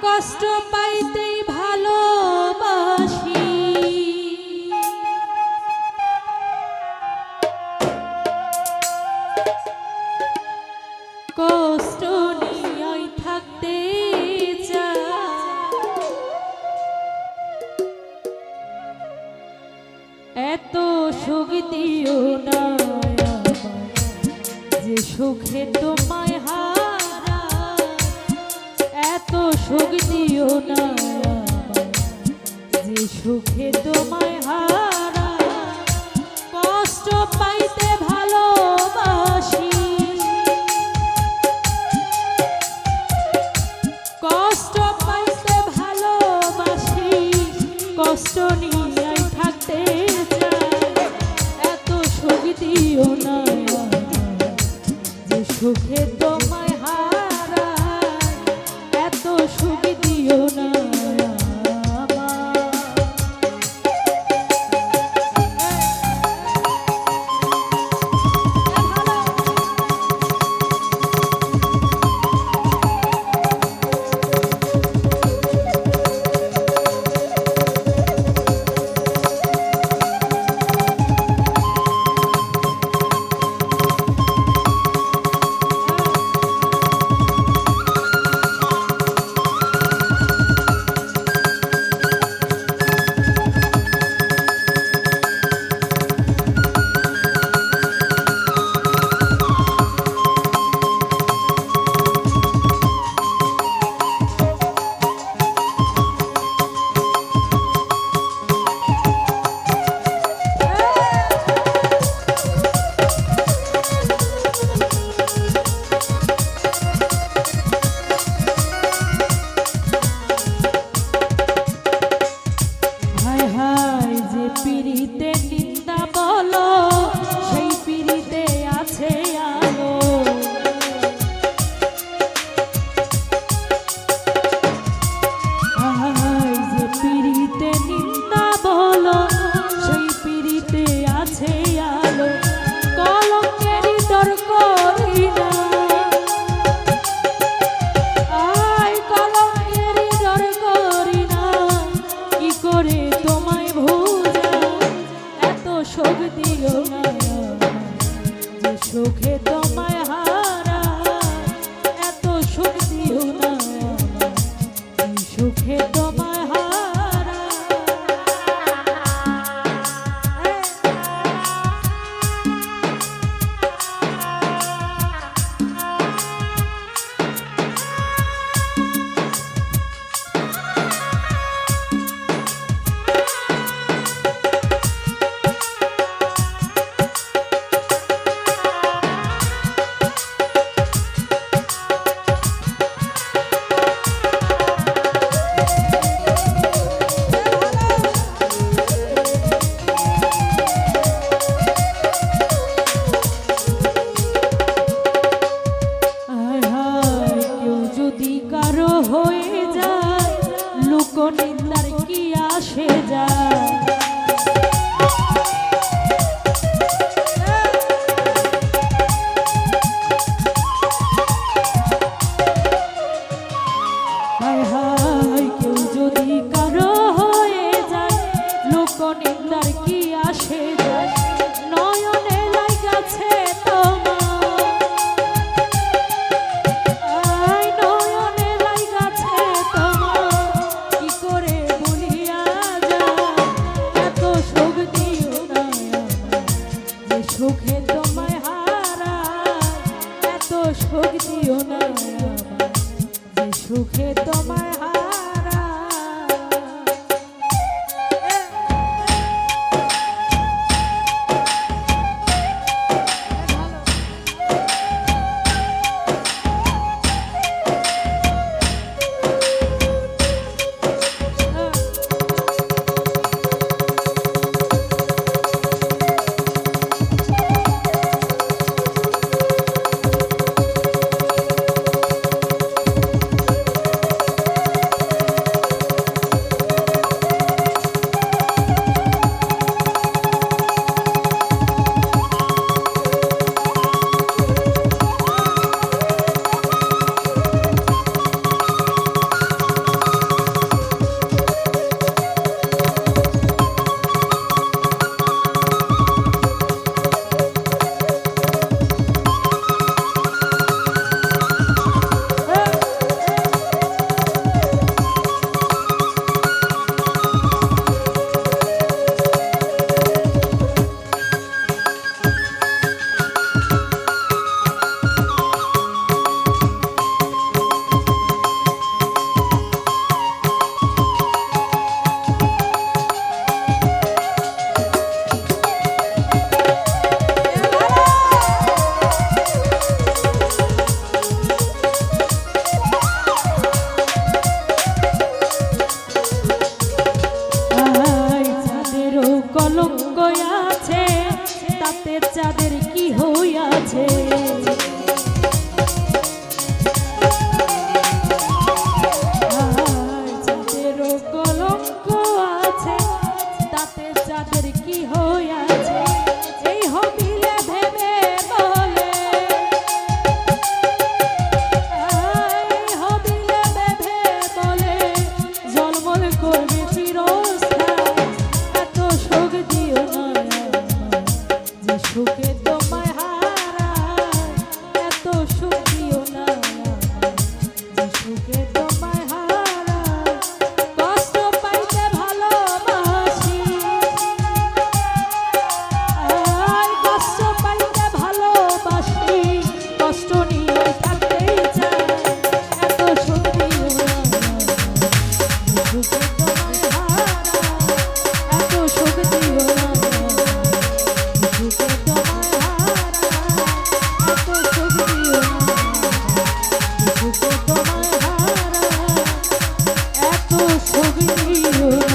কষ্ট পাইতেই ভালোবাসি, কষ্ট নিয়ে থাকতে চাই। এত সুখ দিও না যে সুখে তোমায় হারা, এত সুখ দিও না যে সুখে তোমায় হারা। কষ্ট পাইতে ভালোবাসি, কষ্ট পাইতে ভালোবাসি, কষ্ট নিয়ে থাকতে চাই। এত সুখ দিও না যে সুখে তোমায় হারা, এত সুখ দিও না। পিরিতে নিন্দা বলো, সেই পিরিতে আছে আলো। যে পিরিতে নিন্দা বলো, সেই পিরিতে আছে আলো। কলঙ্কেরই ডর করি না, কলঙ্কেরই ডর করি না, কি করে তোমায় সুখ দিও না যে সুখে তোমায় হারা, এত সুখ দিও না সুখে তোমায় হারা। হয়ে যায় লোকনিন্দার কি আসে যায়। হায় হায় কেউ যদি কারো হয়ে যায় লোকনিন্দার কি আসে যায়। নয়নে লাগাছে তোমার, সুখে তোমায় হারা, এত সুখ দিও না যে সুখে তোমায় হারা। শোক দিও না